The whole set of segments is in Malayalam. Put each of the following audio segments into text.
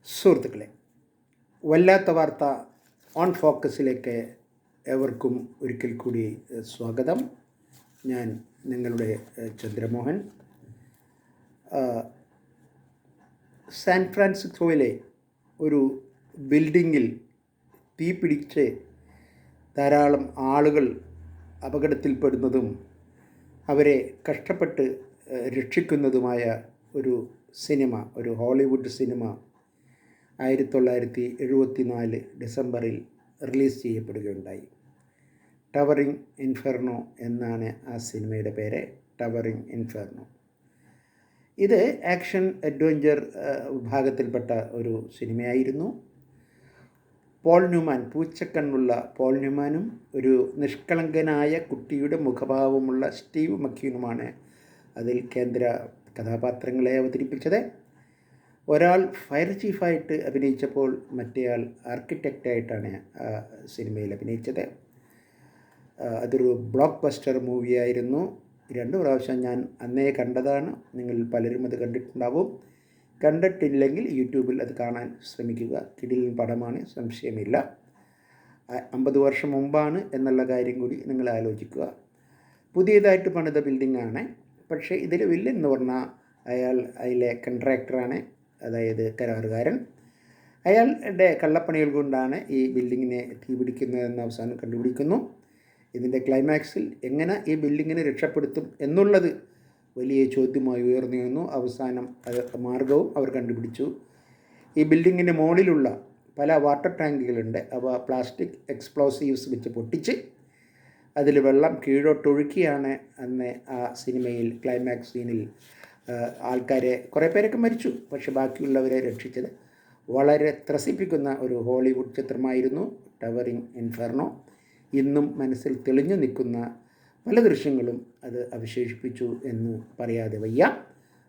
സുഹൃത്തുക്കളെ, വല്ലാത്ത വാർത്ത ഓൺ ഫോക്കസിലേക്ക് ഏവർക്കും ഒരിക്കൽ കൂടി സ്വാഗതം. ഞാൻ നിങ്ങളുടെ ചന്ദ്രമോഹൻ. സാൻ ഫ്രാൻസിസ്കോയിലെ ഒരു ബിൽഡിങ്ങിൽ തീ പിടിച്ച് ധാരാളം ആളുകൾ അപകടത്തിൽപ്പെടുന്നതും അവരെ കഷ്ടപ്പെട്ട് രക്ഷിക്കുന്നതുമായ ഒരു സിനിമ, ഒരു ഹോളിവുഡ് സിനിമ 1974 ഡിസംബറിൽ റിലീസ് ചെയ്യപ്പെടുകയുണ്ടായി. ടവറിംഗ് ഇൻഫെർണോ എന്നാണ് ആ സിനിമയുടെ പേര്. Towering inferno. ഇത് ആക്ഷൻ അഡ്വഞ്ചർ വിഭാഗത്തിൽപ്പെട്ട ഒരു സിനിമയായിരുന്നു. പോൾ ന്യൂമാൻ, പൂച്ചക്കണ്ണുള്ള പോൾ ന്യൂമാനും ഒരു നിഷ്കളങ്കനായ കുട്ടിയുടെ മുഖഭാവമുള്ള സ്റ്റീവ് മക്വീനുമാണ് അതിൽ കേന്ദ്ര കഥാപാത്രങ്ങളെ അവതരിപ്പിച്ചത്. ഒരാൾ ഫയർ ചീഫായിട്ട് അഭിനയിച്ചപ്പോൾ മറ്റേയാൾ ആർക്കിടെക്റ്റായിട്ടാണ് ആ സിനിമയിൽ അഭിനയിച്ചത്. അതൊരു ബ്ലോക്ക് ബസ്റ്റർ മൂവിയായിരുന്നു. 2 പ്രാവശ്യം ഞാൻ അന്നേ കണ്ടതാണ്. നിങ്ങൾ പലരും അത് കണ്ടിട്ടുണ്ടാവും. കണ്ടിട്ടില്ലെങ്കിൽ യൂട്യൂബിൽ അത് കാണാൻ ശ്രമിക്കുക. കിടിലൻ പടമാണ്, സംശയമില്ല. 50 വർഷം മുമ്പാണ് എന്നുള്ള കാര്യം കൂടി നിങ്ങൾ ആലോചിക്കുക. പുതിയതായിട്ട് പണിത ബിൽഡിങ്ങാണ്. പക്ഷേ ഇതിൽ വില്ലൻ എന്ന് പറഞ്ഞാൽ അയാൾ അതിലെ കോൺട്രാക്ടറാണ്, അതായത് കരാറുകാരൻ. അയാളുടെ കള്ളപ്പണികൾ കൊണ്ടാണ് ഈ ബിൽഡിങ്ങിനെ തീപിടിക്കുന്നതെന്ന് അവസാനം കണ്ടുപിടിക്കുന്നു. ഇതിൻ്റെ ക്ലൈമാക്സിൽ എങ്ങനെ ഈ ബിൽഡിങ്ങിനെ രക്ഷപ്പെടുത്തും എന്നുള്ളത് വലിയ ചോദ്യമായി ഉയർന്നു വന്നു. അവസാനം മാർഗവും അവർ കണ്ടുപിടിച്ചു. ഈ ബിൽഡിങ്ങിൻ്റെ മുകളിലുള്ള പല വാട്ടർ ടാങ്കുകളുണ്ട്. അവ പ്ലാസ്റ്റിക് എക്സ്പ്ലോസീവ്സ് വെച്ച് പൊട്ടിച്ച് അതിൽ വെള്ളം കീഴോട്ടൊഴുക്കിയാണ് അന്ന് ആ സിനിമയിൽ ക്ലൈമാക്സ് സീനിൽ ആൾക്കാരെ, കുറേ പേരൊക്കെ മരിച്ചു, പക്ഷെ ബാക്കിയുള്ളവരെ രക്ഷിച്ചത്. വളരെ ത്രസിപ്പിക്കുന്ന ഒരു ഹോളിവുഡ് ചിത്രമായിരുന്നു ടവറിംഗ് ഇൻഫെർണോ. ഇന്നും മനസ്സിൽ തെളിഞ്ഞു നിൽക്കുന്ന പല ദൃശ്യങ്ങളും അത് അവശേഷിപ്പിച്ചു എന്ന് പറയാതെ വയ്യ.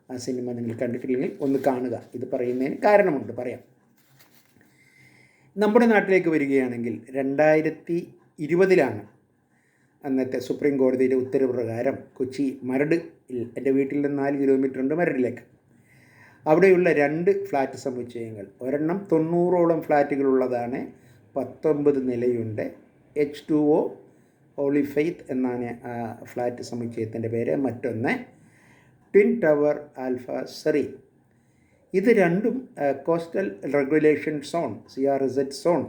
ആ സിനിമ നിങ്ങൾ കണ്ടിട്ടില്ലെങ്കിൽ ഒന്ന് കാണുക. ഇത് പറയുന്നതിന് കാരണമുണ്ട്, പറയാം. നമ്മുടെ നാട്ടിലേക്ക് വരികയാണെങ്കിൽ 2020 അന്നത്തെ സുപ്രീം കോടതിയുടെ ഉത്തരവ് പ്രകാരം കൊച്ചി മരടിൽ, എൻ്റെ വീട്ടിൽ നിന്ന് 4 കിലോമീറ്റർ ഉണ്ട് മരടിലേക്ക്, അവിടെയുള്ള 2 ഫ്ലാറ്റ് സമുച്ചയങ്ങൾ, ഒരെണ്ണം 90ഓളം ഫ്ലാറ്റുകളുള്ളതാണ്, 19 നിലയുണ്ട്. H2O ഹോളി ഫെയ്ത്ത് എന്നാണ് ആ ഫ്ലാറ്റ് സമുച്ചയത്തിൻ്റെ പേര്. മറ്റൊന്ന് ട്വിൻ ടവർ ആൽഫ സെറി. ഇത് രണ്ടും coastal regulation zone, CRZ zone.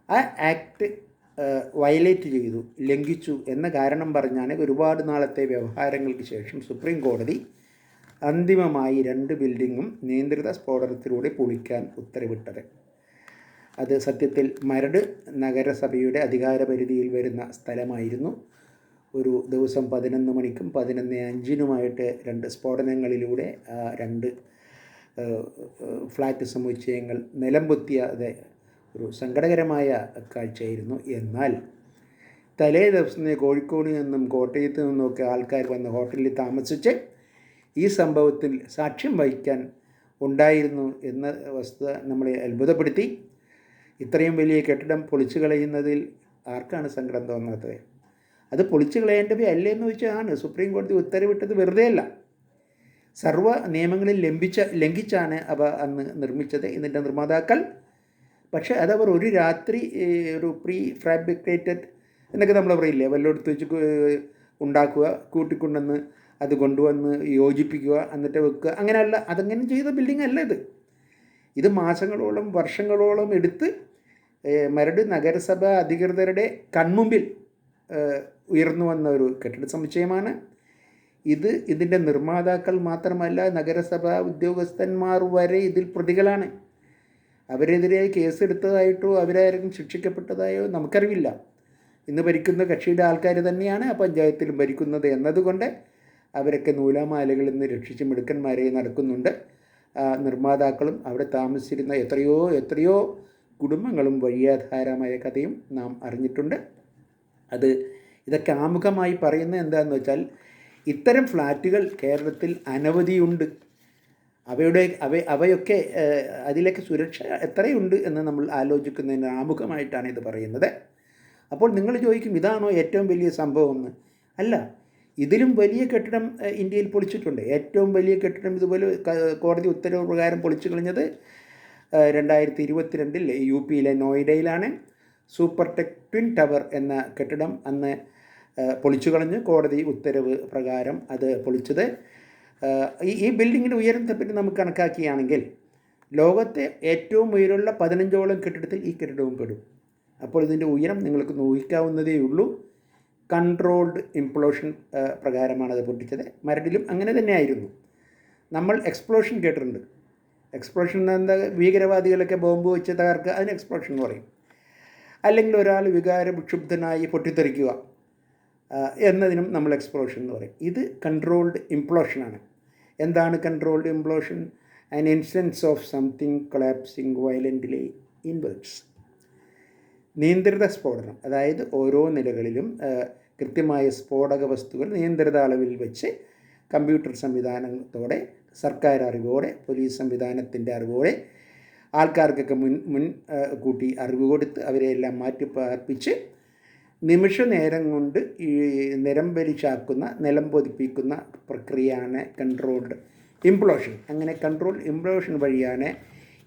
ആ ആക്ട് വയലേറ്റ് ചെയ്തു, ലംഘിച്ചു എന്ന കാരണം പറഞ്ഞാണ് ഒരുപാട് നാളത്തെ വ്യവഹാരങ്ങൾക്ക് ശേഷം സുപ്രീം കോടതി അന്തിമമായി 2 ബിൽഡിങ്ങും നിയന്ത്രിത സ്ഫോടനത്തിലൂടെ പൊളിക്കാൻ ഉത്തരവിട്ടത്. അത് സത്യത്തിൽ മരട് നഗരസഭയുടെ അധികാരപരിധിയിൽ വരുന്ന സ്ഥലമായിരുന്നു. ഒരു ദിവസം 11 മണിക്കും 11:05 2 സ്ഫോടനങ്ങളിലൂടെ 2 ഫ്ലാറ്റ് സമുച്ചയങ്ങൾ നിലംപൊത്തിയത് ഒരു സങ്കടകരമായ കാഴ്ചയായിരുന്നു. എന്നാൽ തലേ ദിവസം കോഴിക്കോട് നിന്നും കോട്ടയത്ത് നിന്നുമൊക്കെ ആൾക്കാർ വന്ന് ഹോട്ടലിൽ താമസിച്ച് ഈ സംഭവത്തിൽ സാക്ഷ്യം വഹിക്കാൻ ഉണ്ടായിരുന്നു എന്ന വസ്തുത നമ്മളെ അത്ഭുതപ്പെടുത്തി. ഇത്രയും വലിയ കെട്ടിടം പൊളിച്ചു കളയുന്നതിൽ ആർക്കാണ് സങ്കടം തോന്നാത്തത്? അത് പൊളിച്ചു കളയേണ്ടവ അല്ലേ എന്ന് വെച്ചാണ് സുപ്രീം കോടതി ഉത്തരവിട്ടത്. വെറുതെയല്ല, സർവ്വ നിയമങ്ങളിൽ ലംഘിച്ചാണ് അവ അന്ന് നിർമ്മിച്ചത് ഇതിൻ്റെ നിർമ്മാതാക്കൾ. പക്ഷേ അതവർ ഒരു രാത്രി ഒരു പ്രീ ഫാബ്രിക്കേറ്റഡ് എന്നൊക്കെ നമ്മൾ പറയില്ലേ, വല്ലയിടത്ത് വെച്ച് ഉണ്ടാക്കുക, കൂട്ടിക്കൊണ്ടുവന്ന് അത് കൊണ്ടുവന്ന് യോജിപ്പിക്കുക, എന്നിട്ട് വെക്കുക, അങ്ങനെയല്ല. അതങ്ങനെ ചെയ്ത ബിൽഡിംഗ് അല്ല ഇത്. ഇത് മാസങ്ങളോളം വർഷങ്ങളോളം എടുത്ത് മരട് നഗരസഭ അധികൃതരുടെ കൺമുമ്പിൽ ഉയർന്നു വന്ന ഒരു കെട്ടിട സമുച്ചയമാണ് ഇത്. ഇതിൻ്റെ നിർമ്മാതാക്കൾ മാത്രമല്ല, നഗരസഭാ ഉദ്യോഗസ്ഥന്മാർ വരെ ഇതിൽ പ്രതികളാണ്. അവരെതിരെ കേസെടുത്തതായിട്ടോ അവരാരെങ്കിലും ശിക്ഷിക്കപ്പെട്ടതായോ നമുക്കറിവില്ല. ഇന്ന് ഭരിക്കുന്ന കക്ഷിയുടെ ആൾക്കാർ തന്നെയാണ് ആ പഞ്ചായത്തിലും ഭരിക്കുന്നത് എന്നതുകൊണ്ട് അവരൊക്കെ നൂലാമാലകളിൽ നിന്ന് രക്ഷിച്ച് മിടുക്കന്മാരെ നടക്കുന്നുണ്ട്. നിർമ്മാതാക്കളും അവിടെ താമസിച്ചിരുന്ന എത്രയോ കുടുംബങ്ങളും വഴിയാധാരമായ കഥയും നാം അറിഞ്ഞിട്ടുണ്ട്. ഇതൊക്കെ ആമുഖമായി പറയുന്നത് എന്താണെന്ന് വെച്ചാൽ, ഇത്തരം ഫ്ലാറ്റുകൾ കേരളത്തിൽ അനവധിയുണ്ട്. അവയൊക്കെ അതിലേക്ക് സുരക്ഷ എത്രയുണ്ട് എന്ന് നമ്മൾ ആലോചിക്കുന്നതിന് ആമുഖമായിട്ടാണ് ഇത് പറയുന്നത്. അപ്പോൾ നിങ്ങൾ ചോദിക്കും, ഇതാണോ ഏറ്റവും വലിയ സംഭവം എന്ന്? അല്ല, ഇതിലും വലിയ കെട്ടിടം ഇന്ത്യയിൽ പൊളിച്ചിട്ടുണ്ട്. ഏറ്റവും വലിയ കെട്ടിടം ഇതുപോലെ കോടതി ഉത്തരവ് പ്രകാരം പൊളിച്ചു കളഞ്ഞത് 2022 യു പിയിലെ നോയിഡയിലാണ് സൂപ്പർ ടെക് ട്വിൻ ടവർ എന്ന കെട്ടിടം അന്ന് പൊളിച്ചു കളഞ്ഞ് കോടതി ഉത്തരവ് പ്രകാരം അത് പൊളിച്ചത്. ഈ ബിൽഡിങ്ങിൻ്റെ ഉയരത്തെപ്പറ്റി നമുക്ക് കണക്കാക്കുകയാണെങ്കിൽ ലോകത്തെ ഏറ്റവും ഉയരമുള്ള 15ഓളം കെട്ടിടത്തിൽ ഈ കെട്ടിടവും പെടും. അപ്പോൾ ഇതിൻ്റെ ഉയരം നിങ്ങൾക്ക് ഊഹിക്കാവുന്നതേ ഉള്ളൂ. കൺട്രോൾഡ് ഇംപ്ലോഷൻ പ്രകാരമാണ് അത് പൊട്ടിച്ചത്. മരടിലും അങ്ങനെ തന്നെയായിരുന്നു. നമ്മൾ എക്സ്പ്ലോഷൻ കേട്ടിട്ടുണ്ട്. എക്സ്പ്ലോഷൻ എന്താ, ഭീകരവാദികളൊക്കെ ബോംബ് വെച്ച് തകർക്കുക, അതിന് എക്സ്പ്ലോഷൻ എന്ന് പറയും. അല്ലെങ്കിൽ ഒരാൾ വികാരവിക്ഷുബ്ധനായി പൊട്ടിത്തെറിക്കുക എന്നതിനും നമ്മൾ എക്സ്പ്ലോഷൻ എന്ന് പറയും. ഇത് കൺട്രോൾഡ് ഇംപ്ലോഷനാണ്. എന്താണ് controlled implosion? An instance of something collapsing വയലൻ്റ്ലി inwards. നിയന്ത്രിത സ്ഫോടനം, അതായത് ഓരോ നിലകളിലും കൃത്യമായ സ്ഫോടക വസ്തുക്കൾ നിയന്ത്രിത അളവിൽ വെച്ച് കമ്പ്യൂട്ടർ സംവിധാനത്തോടെ, സർക്കാർ അറിവോടെ, പോലീസ് സംവിധാനത്തിൻ്റെ അറിവോടെ, ആൾക്കാർക്കൊക്കെ മുൻ കൂട്ടി അറിവ് കൊടുത്ത് അവരെയെല്ലാം മാറ്റിപ്പാർപ്പിച്ച് നിമിഷ നേരം കൊണ്ട് ഈ നിലംപരിശാക്കുന്ന, നിലം പൊതിപ്പിക്കുന്ന പ്രക്രിയയാണ് കൺട്രോൾഡ് ഇംപ്ലോഷൻ. അങ്ങനെ കൺട്രോൾ ഇംപ്ലോഷൻ വഴിയാണ്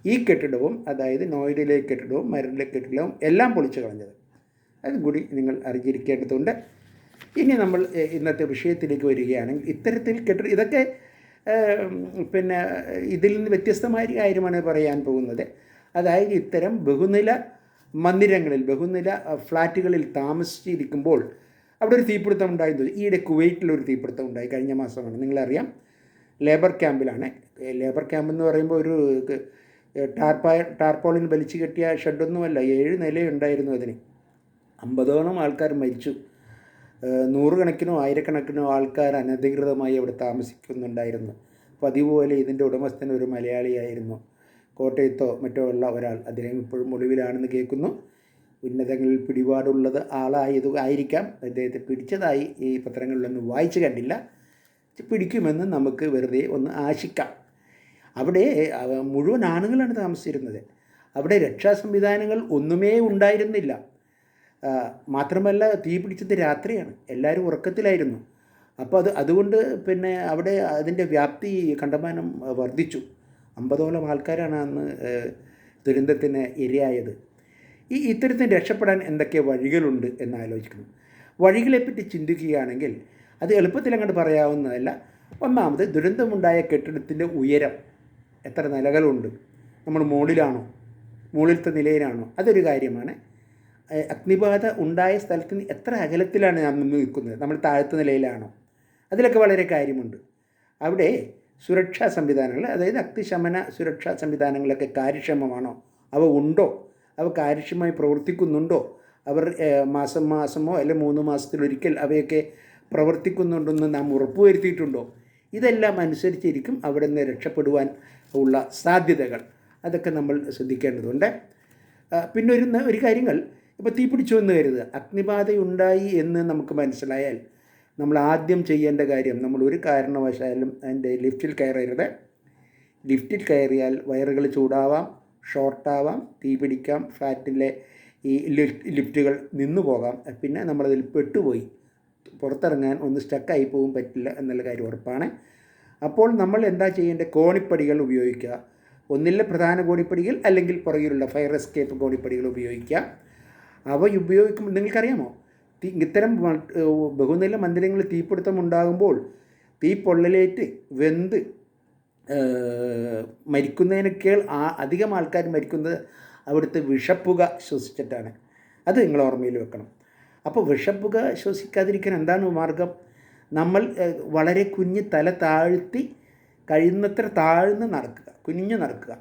ഈ കെട്ടിടവും, അതായത് നോയിഡയിലെ കെട്ടിടവും മരടിലെ കെട്ടിടവും എല്ലാം പൊളിച്ചു കളഞ്ഞത്. അതും കൂടി നിങ്ങൾ അറിഞ്ഞിരിക്കേണ്ടതുണ്ട്. ഇനി നമ്മൾ ഇന്നത്തെ വിഷയത്തിലേക്ക് വരികയാണെങ്കിൽ, ഇത്തരത്തിൽ ഇതൊക്കെ പിന്നെ ഇതിൽ നിന്ന് വ്യത്യസ്തമായ കാര്യമാണ് പറയാൻ പോകുന്നത്. അതായത് ഇത്തരം ബഹുനില മന്ദിരങ്ങളിൽ, ബഹുനില ഫ്ലാറ്റുകളിൽ താമസിച്ചിരിക്കുമ്പോൾ അവിടെ ഒരു തീപിടുത്തം ഉണ്ടായിരുന്നത്. ഈയിടെ കുവൈറ്റിലൊരു തീപിടുത്തം ഉണ്ടായി, കഴിഞ്ഞ മാസമാണ്. നിങ്ങളറിയാം, ലേബർ ക്യാമ്പിലാണ്. ലേബർ ക്യാമ്പ് എന്ന് പറയുമ്പോൾ ഒരു ടാർപോളിൻ വലിച്ചു കെട്ടിയ ഷെഡൊന്നുമല്ല, 7 നിലയുണ്ടായിരുന്നു അതിന്. 50ഓളം ആൾക്കാർ മരിച്ചു. 100 കണക്കിനോ 1000 ആൾക്കാർ അനധികൃതമായി അവിടെ താമസിക്കുന്നുണ്ടായിരുന്നു. പതിവ് പോലെ ഇതിൻ്റെ ഉടമസ്ഥൻ ഒരു മലയാളിയായിരുന്നു. കോട്ടയത്തോ മറ്റോ ഉള്ള ഒരാൾ. അദ്ദേഹം ഇപ്പോഴും ഒളിവിലാണെന്ന് കേൾക്കുന്നു. ഉന്നതങ്ങളിൽ പിടിപാടുള്ളത് ആയിരിക്കാം. അദ്ദേഹത്തെ പിടിച്ചതായി ഈ പത്രങ്ങളിലൊന്നും വായിച്ചു കണ്ടില്ല. പിടിക്കുമെന്ന് നമുക്ക് വെറുതെ ഒന്ന് ആശിക്കാം. അവിടെ മുഴുവൻ ആണുങ്ങളാണ് താമസിച്ചിരുന്നത്. അവിടെ രക്ഷാ സംവിധാനങ്ങൾ ഒന്നുമേ ഉണ്ടായിരുന്നില്ല. മാത്രമല്ല, തീ പിടിച്ചത് രാത്രിയാണ്, എല്ലാവരും ഉറക്കത്തിലായിരുന്നു. അപ്പോൾ അതുകൊണ്ട് പിന്നെ അവിടെ അതിൻ്റെ വ്യാപ്തി കണ്ടമാനം വർദ്ധിച്ചു. 50ഓളം ആൾക്കാരാണ് അന്ന് ദുരന്തത്തിന് ഇരയായത്. ഇത്തരത്തിൽ രക്ഷപ്പെടാൻ എന്തൊക്കെ വഴികളുണ്ട് എന്ന് ആലോചിക്കണം. വഴികളെപ്പറ്റി ചിന്തിക്കുകയാണെങ്കിൽ അത് എളുപ്പത്തിൽ അങ്ങോട്ട് പറയാവുന്നതല്ല. ഒന്നാമത്, ദുരന്തമുണ്ടായ കെട്ടിടത്തിൻ്റെ ഉയരം, എത്ര നിലകളുണ്ട്, നമ്മൾ മുകളിലത്തെ നിലയിലാണോ, അതൊരു കാര്യമാണ്. അഗ്നിബാധ ഉണ്ടായ സ്ഥലത്ത് നിന്ന് എത്ര അകലത്തിലാണ് ഞാൻ നിന്ന് നിൽക്കുന്നത്, നമ്മൾ താഴത്തെ നിലയിലാണോ, അതിലൊക്കെ വളരെ കാര്യമുണ്ട്. അവിടെ സുരക്ഷാ സംവിധാനങ്ങൾ, അതായത് അഗ്നിശമന സുരക്ഷാ സംവിധാനങ്ങളൊക്കെ കാര്യക്ഷമമാണോ, അവ ഉണ്ടോ, അവ കാര്യക്ഷമമായി പ്രവർത്തിക്കുന്നുണ്ടോ, അവർ മാസമോ അല്ലെങ്കിൽ 3 മാസത്തിലൊരിക്കൽ അവയൊക്കെ പ്രവർത്തിക്കുന്നുണ്ടെന്ന് നാം ഉറപ്പുവരുത്തിയിട്ടുണ്ടോ, ഇതെല്ലാം അനുസരിച്ചിരിക്കും അവിടെ നിന്ന് രക്ഷപ്പെടുവാൻ ഉള്ള സാധ്യതകൾ. അതൊക്കെ നമ്മൾ ശ്രദ്ധിക്കേണ്ടതുണ്ട്. പിന്നെ ഒരു കാര്യങ്ങൾ, ഇപ്പോൾ തീ പിടിച്ചു എന്ന് കരുതുക, അഗ്നിബാധയുണ്ടായി എന്ന് നമുക്ക് മനസ്സിലായാൽ നമ്മൾ ആദ്യം ചെയ്യേണ്ട കാര്യം, നമ്മൾ ഒരു കാരണവശാലും അതിൻ്റെ ലിഫ്റ്റിൽ കയറരുത്. ലിഫ്റ്റിൽ കയറിയാൽ വയറുകൾ ചൂടാവാം, ഷോർട്ടാവാം, തീ പിടിക്കാം, ഫ്ലാറ്റിലെ ഈ ലിഫ്റ്റുകൾ നിന്നു പോകാം. പിന്നെ നമ്മളതിൽ പെട്ടുപോയി പുറത്തിറങ്ങാൻ ഒന്ന് സ്റ്റക്കായി പോകും, പറ്റില്ല എന്നുള്ള കാര്യം ഉറപ്പാണ്. അപ്പോൾ നമ്മൾ എന്താ ചെയ്യേണ്ടത്? കോണിപ്പടികൾ ഉപയോഗിക്കുക. ഒന്നിലെ പ്രധാന കോണിപ്പടികൾ അല്ലെങ്കിൽ പുറകിലുള്ള ഫയർ എസ്കേപ്പ് കോണിപ്പടികൾ ഉപയോഗിക്കുക. അവ ഉപയോഗിക്കുമ്പോൾ നിങ്ങൾക്കറിയാമോ, ഇത്തരം ബഹുനില മന്ദിരങ്ങളിൽ തീപിടുത്തം ഉണ്ടാകുമ്പോൾ തീ പൊള്ളലേറ്റ് വെന്ത് മരിക്കുന്നതിനേക്കാൾ അധികം ആൾക്കാർ മരിക്കുന്നത് അവിടുത്തെ വിഷപ്പുക ശ്വസിച്ചിട്ടാണ്. അത് നിങ്ങൾ ഓർമ്മയിൽ വെക്കണം. അപ്പോൾ വിഷപ്പുക ശ്വസിക്കാതിരിക്കാൻ എന്താണ് മാർഗം? നമ്മൾ വളരെ കുഞ്ഞ് തല താഴ്ത്തി കഴിയുന്നത്ര താഴ്ന്ന് നടക്കുക, കുനിഞ്ഞ് നടക്കുക.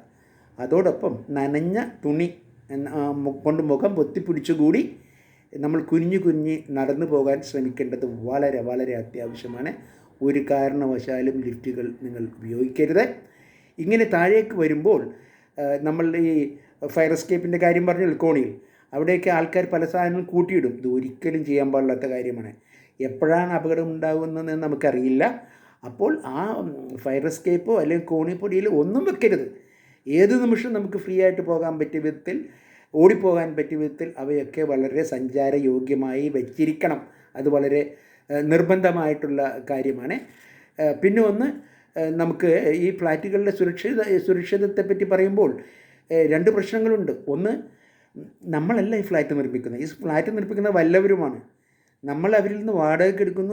അതോടൊപ്പം നനഞ്ഞ തുണി കൊണ്ട് മുഖം പൊത്തിപ്പിടിച്ചുകൂടി നമ്മൾ കുനിഞ്ഞ് നടന്നു പോകാൻ ശ്രമിക്കേണ്ടത് വളരെ വളരെ അത്യാവശ്യമാണ്. ഒരു കാരണവശാലും ലിഫ്റ്റുകൾ നിങ്ങൾ ഉപയോഗിക്കരുത്. ഇങ്ങനെ താഴേക്ക് വരുമ്പോൾ നമ്മൾ ഈ ഫയർ എസ്കേപ്പിൻ്റെ കാര്യം പറഞ്ഞ കോണിയിൽ അവിടെയൊക്കെ ആൾക്കാർ പല സാധനങ്ങളും കൂട്ടിയിടും. ഇത് ഒരിക്കലും ചെയ്യാൻ പാടില്ലാത്ത കാര്യമാണ്. എപ്പോഴാണ് അപകടം ഉണ്ടാകുന്നതെന്ന് നമുക്കറിയില്ല. അപ്പോൾ ആ ഫയർ എസ്കേപ്പോ അല്ലെങ്കിൽ കോണിപ്പൊടിയിൽ ഒന്നും വെക്കരുത്. ഏത് നിമിഷം നമുക്ക് ഫ്രീ ആയിട്ട് പോകാൻ പറ്റിയ വിധത്തിൽ, ഓടിപ്പോകാൻ പറ്റിയ വിധത്തിൽ അവയൊക്കെ വളരെ സഞ്ചാരയോഗ്യമായി വച്ചിരിക്കണം. അത് വളരെ നിർബന്ധമായിട്ടുള്ള കാര്യമാണ്. പിന്നെ ഒന്ന്, നമുക്ക് ഈ ഫ്ലാറ്റുകളുടെ സുരക്ഷിതത്വത്തെപ്പറ്റി പറയുമ്പോൾ രണ്ട് പ്രശ്നങ്ങളുണ്ട്. ഒന്ന്, നമ്മളല്ല ഈ ഫ്ലാറ്റ് നിർമ്മിക്കുന്നത്. ഈ ഫ്ലാറ്റ് നിർമ്മിക്കുന്ന വല്ലവരുമാണ്. നമ്മൾ അവരിൽ നിന്ന് വാടകയ്ക്ക് എടുക്കുന്നു,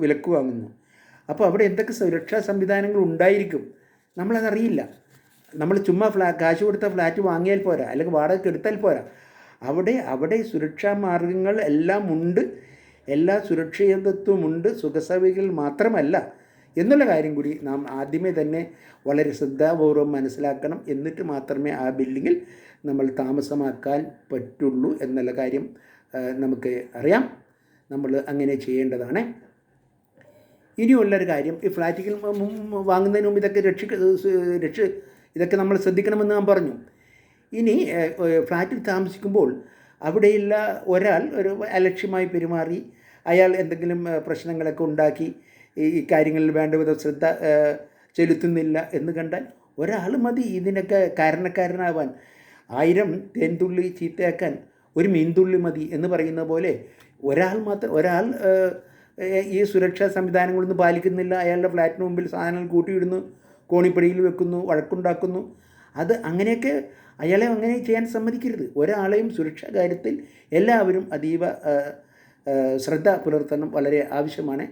വിലക്ക് വാങ്ങുന്നു. അപ്പോൾ അവിടെ എന്തൊക്കെ സുരക്ഷാ സംവിധാനങ്ങൾ ഉണ്ടായിരിക്കും നമ്മളതറിയില്ല. നമ്മൾ ചുമ്മാ കാശ് കൊടുത്ത ഫ്ലാറ്റ് വാങ്ങിയാൽ പോരാ, അല്ലെങ്കിൽ വാടകയ്ക്ക് എടുത്താൽ പോരാ. അവിടെ സുരക്ഷാ മാർഗങ്ങൾ എല്ലാം ഉണ്ട്, എല്ലാ സുരക്ഷിതത്വമുണ്ട്, സുഖസൗകര്യങ്ങൾ മാത്രമല്ല എന്നുള്ള കാര്യം കൂടി നാം ആദ്യമേ തന്നെ വളരെ ശ്രദ്ധാപൂർവം മനസ്സിലാക്കണം. എന്നിട്ട് മാത്രമേ ആ ബിൽഡിങ്ങിൽ നമ്മൾ താമസമാക്കാൻ പറ്റുള്ളൂ എന്നുള്ള കാര്യം നമുക്ക് അറിയാം. നമ്മൾ അങ്ങനെ ചെയ്യേണ്ടതാണ്. ഇനിയുള്ളൊരു കാര്യം, ഈ ഫ്ലാറ്റുകൾ വാങ്ങുന്നതിന് മുമ്പ് ഇതൊക്കെ നമ്മൾ ശ്രദ്ധിക്കണമെന്ന് ഞാൻ പറഞ്ഞു. ഇനി ഫ്ലാറ്റിൽ താമസിക്കുമ്പോൾ അവിടെയുള്ള ഒരാൾ ഒരു അലക്ഷ്യമായി പെരുമാറി, അയാൾ എന്തെങ്കിലും പ്രശ്നങ്ങളൊക്കെ ഉണ്ടാക്കി ഈ കാര്യങ്ങളിൽ വേണ്ടവിധം ശ്രദ്ധ ചെലുത്തുന്നില്ല എന്ന് കണ്ടാൽ ഒരാൾ മതി ഇതിനൊക്കെ കാരണക്കാരനാവാൻ. 1000 തേൻതുള്ളി ചീത്തയാക്കാൻ ഒരു മീൻതുള്ളി മതി എന്ന് പറയുന്ന പോലെ ഒരാൾ ഈ സുരക്ഷാ സംവിധാനങ്ങളൊന്നും പാലിക്കുന്നില്ല, അയാളുടെ ഫ്ലാറ്റിന് മുമ്പിൽ സാധനങ്ങൾ കൂട്ടിയിടുന്നു, കോണിപ്പടിയിൽ വെക്കുന്നു, വഴക്കുണ്ടാക്കുന്നു. അങ്ങനെയൊക്കെ അയാളെ അങ്ങനെ ചെയ്യാൻ സമ്മതിക്കരുത്. ഒരാളെയും സുരക്ഷാ കാര്യത്തിൽ എല്ലാവരും അതീവ ശ്രദ്ധ പുലർത്തണം, വളരെ ആവശ്യമാണ്.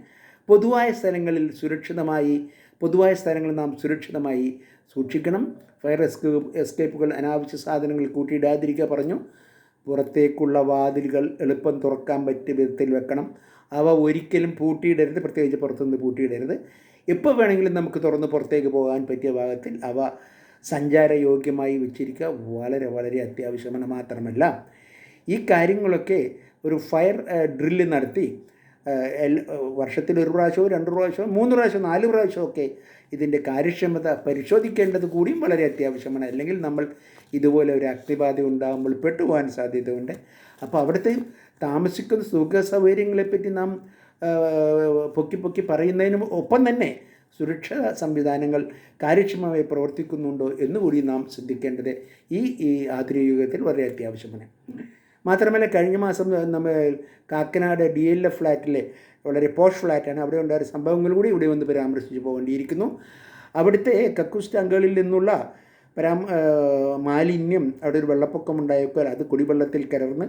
പൊതുവായ സ്ഥലങ്ങളിൽ നാം സുരക്ഷിതമായി സൂക്ഷിക്കണം. ഫയർ എസ്കേപ്പുകൾ, അനാവശ്യ സാധനങ്ങൾ കൂട്ടിയിടാതിരിക്കുക പറഞ്ഞു. പുറത്തേക്കുള്ള വാതിലുകൾ എളുപ്പം തുറക്കാൻ പറ്റിയ വിധത്തിൽ വെക്കണം. അവ ഒരിക്കലും പൂട്ടിയിടരുത്, പ്രത്യേകിച്ച് പുറത്തുനിന്ന് പൂട്ടിയിടരുത്. എപ്പോൾ വേണമെങ്കിലും നമുക്ക് തുറന്ന് പുറത്തേക്ക് പോകാൻ പറ്റിയ ഭാഗത്തിൽ അവ സഞ്ചാരയോഗ്യമായി വെച്ചിരിക്കുക വളരെ വളരെ അത്യാവശ്യമാണ്. മാത്രമല്ല, ഈ കാര്യങ്ങളൊക്കെ ഒരു ഫയർ ഡ്രില്ല് നടത്തി വർഷത്തിൽ 1 പ്രാവശ്യമോ 2 പ്രാവശ്യമോ 3 പ്രാവശ്യമോ 4 പ്രാവശ്യമൊക്കെ ഇതിൻ്റെ കാര്യക്ഷമത പരിശോധിക്കേണ്ടത് കൂടിയും വളരെ അത്യാവശ്യമാണ്. അല്ലെങ്കിൽ നമ്മൾ ഇതുപോലെ ഒരു അഗ്നിബാധ ഉണ്ടാകുമ്പോൾ പെട്ടുപോകാൻ സാധ്യതയുണ്ട്. അപ്പോൾ അവിടുത്തെ താമസിക്കുന്ന സുഖ സൗകര്യങ്ങളെപ്പറ്റി നാം പൊക്കി പറയുന്നതിനും ഒപ്പം തന്നെ സുരക്ഷാ സംവിധാനങ്ങൾ കാര്യക്ഷമമായി പ്രവർത്തിക്കുന്നുണ്ടോ എന്നുകൂടി നാം ശ്രദ്ധിക്കേണ്ടത് ഈ ആധുനിക യുഗത്തിൽ വളരെ അത്യാവശ്യമാണ്. മാത്രമല്ല, കഴിഞ്ഞ മാസം നമ്മൾ കാക്കനാട് DLF ഫ്ലാറ്റിലെ വളരെ പോഷ് ഫ്ലാറ്റാണ്, അവിടെ ഉണ്ടായ സംഭവങ്ങൾ കൂടി ഇവിടെ ഒന്ന് പരാമർശിച്ച് പോകേണ്ടിയിരിക്കുന്നു. അവിടുത്തെ കക്കൂസ് ടാങ്കുകളിൽ നിന്നുള്ള മാലിന്യം, അവിടെ ഒരു വെള്ളപ്പൊക്കം ഉണ്ടായപ്പോൾ അത് കുടിവെള്ളത്തിൽ കലർന്ന്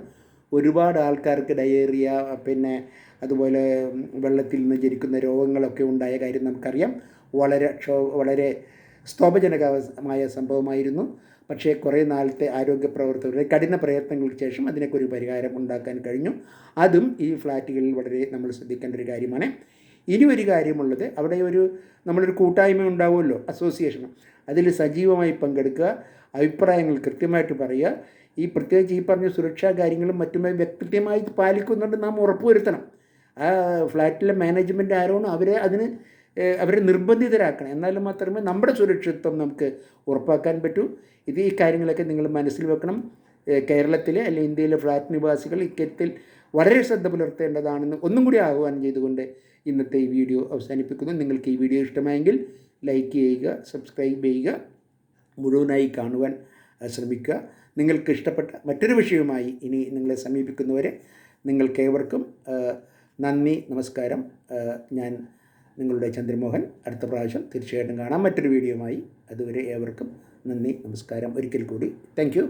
ഒരുപാട് ആൾക്കാർക്ക് ഡയേറിയ, പിന്നെ അതുപോലെ വെള്ളത്തിൽ നിന്ന് ജനിക്കുന്ന രോഗങ്ങളൊക്കെ ഉണ്ടായ കാര്യം നമുക്കറിയാം. വളരെ സ്തോഭജനകമായ സംഭവമായിരുന്നു. പക്ഷേ കുറേ നാളത്തെ ആരോഗ്യ പ്രവർത്തകരുടെ കഠിന പ്രയത്നങ്ങൾക്ക് ശേഷം അതിനൊക്കെ ഒരു പരിഹാരം ഉണ്ടാക്കാൻ കഴിഞ്ഞു. അതും ഈ ഫ്ലാറ്റുകളിൽ വളരെ നമ്മൾ ശ്രദ്ധിക്കേണ്ട ഒരു കാര്യമാണ്. ഇനി ഒരു കാര്യമുള്ളത്, അവിടെ നമ്മളൊരു കൂട്ടായ്മ ഉണ്ടാവുമല്ലോ, അസോസിയേഷൻ. അതിൽ സജീവമായി പങ്കെടുക്കുക, അഭിപ്രായങ്ങൾ കൃത്യമായിട്ട് പറയുക. പ്രത്യേകിച്ച് ഈ പറഞ്ഞ സുരക്ഷാ കാര്യങ്ങളും മറ്റുമായി വ്യക്തമായി പാലിക്കുന്നുണ്ട് നാം ഉറപ്പുവരുത്തണം. ആ ഫ്ലാറ്റിലെ മാനേജ്മെൻറ്റ് ആരാണോ അവരെ നിർബന്ധിതരാക്കണം. എന്നാലും മാത്രമേ നമ്മുടെ സുരക്ഷിതത്വം നമുക്ക് ഉറപ്പാക്കാൻ പറ്റൂ. ഈ കാര്യങ്ങളൊക്കെ നിങ്ങൾ മനസ്സിൽ വെക്കണം. കേരളത്തിലെ അല്ലെങ്കിൽ ഇന്ത്യയിലെ ഫ്ലാറ്റ് നിവാസികൾ ഇക്കാര്യത്തിൽ വളരെ ശ്രദ്ധ പുലർത്തേണ്ടതാണെന്ന് ഒന്നും കൂടി ആഹ്വാനം ചെയ്തുകൊണ്ട് ഇന്നത്തെ ഈ വീഡിയോ അവസാനിപ്പിക്കുന്നു. നിങ്ങൾക്ക് ഈ വീഡിയോ ഇഷ്ടമായെങ്കിൽ ലൈക്ക് ചെയ്യുക, സബ്സ്ക്രൈബ് ചെയ്യുക, മുഴുവനായി കാണുവാൻ ശ്രമിക്കുക. നിങ്ങൾക്ക് ഇഷ്ടപ്പെട്ട മറ്റൊരു വിഷയവുമായി ഇനി നിങ്ങളെ സമീപിക്കുന്നവരെ നിങ്ങൾക്കേവർക്കും നന്ദി, നമസ്കാരം. ഞാൻ നിങ്ങളുടെ ചന്ദ്രമോഹൻ. അടുത്ത പ്രാവശ്യം തീർച്ചയായിട്ടും കാണാം മറ്റൊരു വീഡിയോയുമായി. അതുവരെ ഏവർക്കും നന്ദി, നമസ്കാരം. ഒരിക്കൽ കൂടി താങ്ക് യു.